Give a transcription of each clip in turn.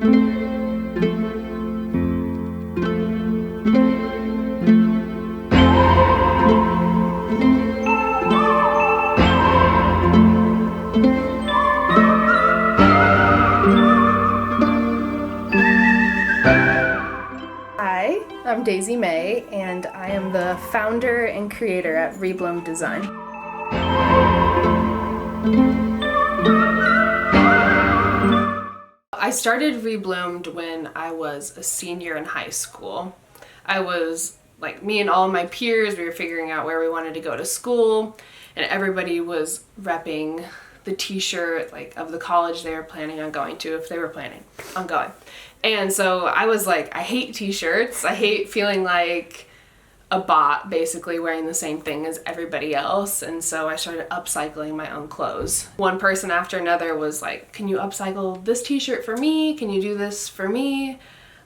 Hi, I'm Daisy May, and I am the founder and creator at Rebloomed Design. I started Rebloomed when I was a senior in high school. I was like, me and all of my peers, we were figuring out where we wanted to go to school, and everybody was repping the t-shirt like of the college they were planning on going to, if they were planning on going. And so I was like, I hate t-shirts. I hate feeling like a bot basically wearing the same thing as everybody else. And so I started upcycling my own clothes. One person after another was like, can you upcycle this t-shirt for me? Can you do this for me?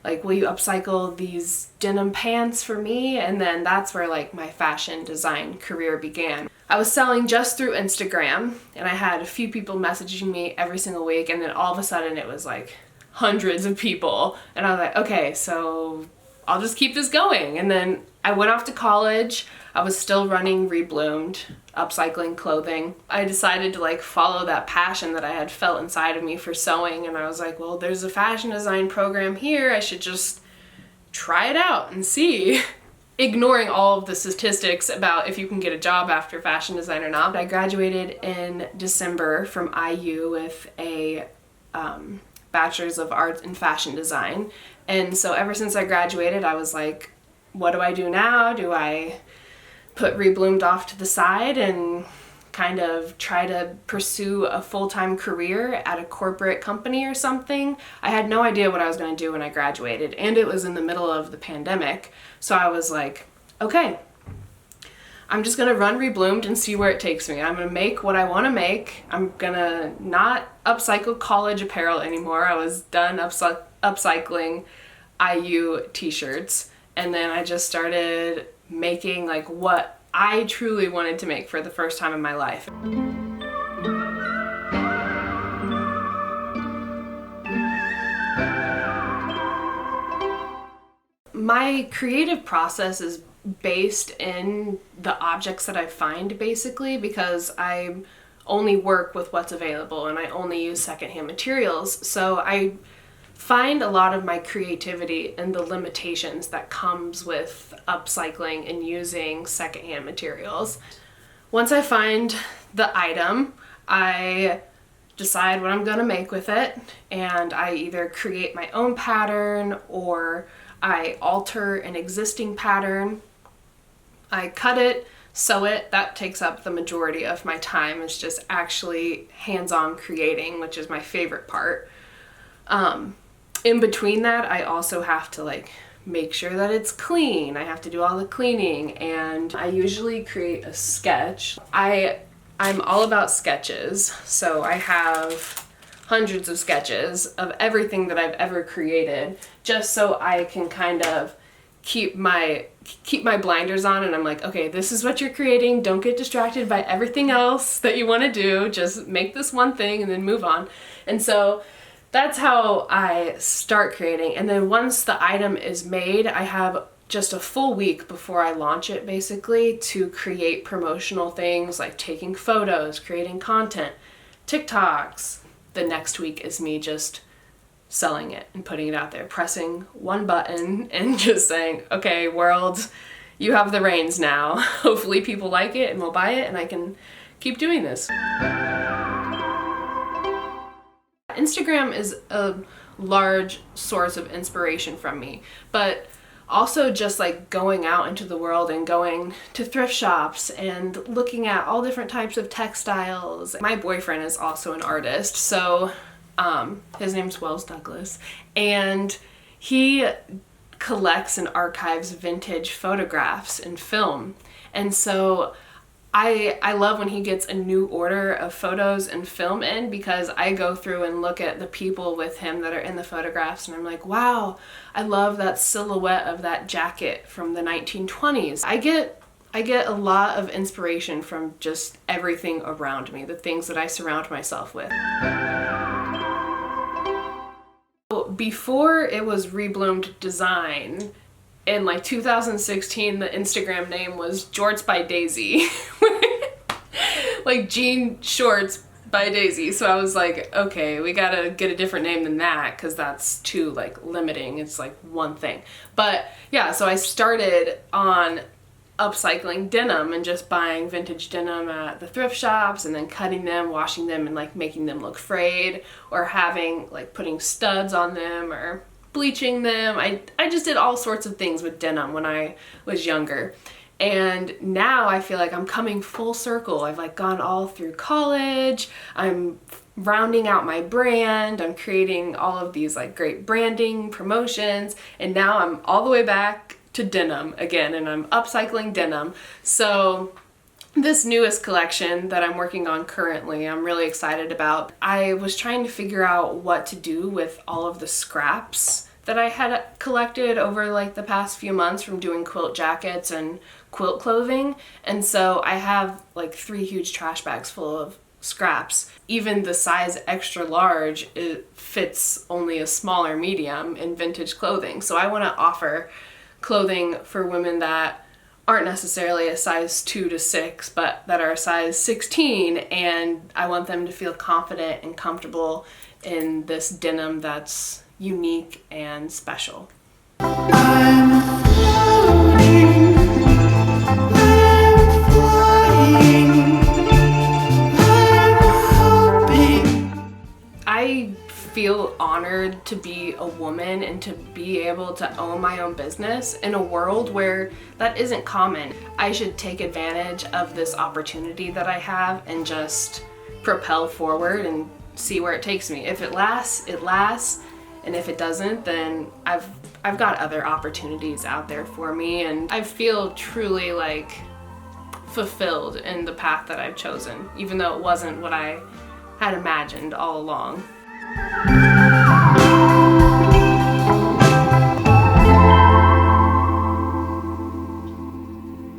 Like, will you upcycle these denim pants for me? And then that's where like my fashion design career began. I was selling just through Instagram, and I had a few people messaging me every single week, and then all of a sudden it was like hundreds of people, and I was like, okay, so I'll just keep this going. And then I went off to college. I was still running Rebloomed, upcycling clothing. I decided to like follow that passion that I had felt inside of me for sewing, and I was like, well, there's a fashion design program here, I should just try it out and see. Ignoring all of the statistics about if you can get a job after fashion design or not. I graduated in December from IU with a Bachelor's of Arts in Fashion Design. And so ever since I graduated, I was like, what do I do now? Do I put Rebloomed off to the side and kind of try to pursue a full-time career at a corporate company or something? I had no idea what I was going to do when I graduated, and it was in the middle of the pandemic. So I was like, okay, I'm just going to run Rebloomed and see where it takes me. I'm going to make what I want to make. I'm going to not upcycle college apparel anymore. I was done upcycling IU t-shirts. And then I just started making like what I truly wanted to make for the first time in my life. My creative process is based in the objects that I find, basically, because I only work with what's available and I only use secondhand materials. So I find a lot of my creativity in the limitations that comes with upcycling and using secondhand materials. Once I find the item, I decide what I'm gonna make with it, and I either create my own pattern or I alter an existing pattern. I cut it, sew it. That takes up the majority of my time. It's just actually hands-on creating, which is my favorite part. In between that, I also have to like make sure that it's clean. I have to do all the cleaning, and I usually create a sketch. I'm all about sketches, so I have hundreds of sketches of everything that I've ever created, just so I can kind of keep my blinders on, and I'm like, okay, this is what you're creating. Don't get distracted by everything else that you want to do. Just make this one thing and then move on. And so that's how I start creating. And then once the item is made, I have just a full week before I launch it, basically, to create promotional things like taking photos, creating content, TikToks. The next week is me just selling it and putting it out there, pressing one button and just saying, okay, world, you have the reins now. Hopefully people like it and will buy it, and I can keep doing this. Instagram is a large source of inspiration from me, but also just like going out into the world and going to thrift shops and looking at all different types of textiles. My boyfriend is also an artist, so his name's Wells Douglas, and he collects and archives vintage photographs and film. And so I love when he gets a new order of photos and film in, because I go through and look at the people with him that are in the photographs, and I'm like, wow, I love that silhouette of that jacket from the 1920s. I get a lot of inspiration from just everything around me, the things that I surround myself with. before it was Rebloomed Design, in like 2016, the Instagram name was Jorts by Daisy. Like jean shorts by Daisy. So I was like, okay, we gotta get a different name than that, because that's too like limiting. It's like one thing. But yeah, so I started on upcycling denim and just buying vintage denim at the thrift shops and then cutting them, washing them, and like making them look frayed, or having like putting studs on them or bleaching them. I just did all sorts of things with denim when I was younger. And now I feel like I'm coming full circle. I've like gone all through college. I'm rounding out my brand. I'm creating all of these like great branding promotions. And now I'm all the way back to denim again, and I'm upcycling denim. So this newest collection that I'm working on currently, I'm really excited about. I was trying to figure out what to do with all of the scraps that I had collected over like the past few months from doing quilt jackets and quilt clothing. And so I have like 3 huge trash bags full of scraps. Even the size extra large, it fits only a smaller medium in vintage clothing. So I want to offer clothing for women that aren't necessarily a size 2 to 6, but that are a size 16, and I want them to feel confident and comfortable in this denim that's unique and special. I'm floating, I'm flying, I'm hoping. I feel honored to be a woman and to be able to own my own business in a world where that isn't common. I should take advantage of this opportunity that I have and just propel forward and see where it takes me. If it lasts, it lasts. And if it doesn't, then I've got other opportunities out there for me, and I feel truly like fulfilled in the path that I've chosen, even though it wasn't what I had imagined all along.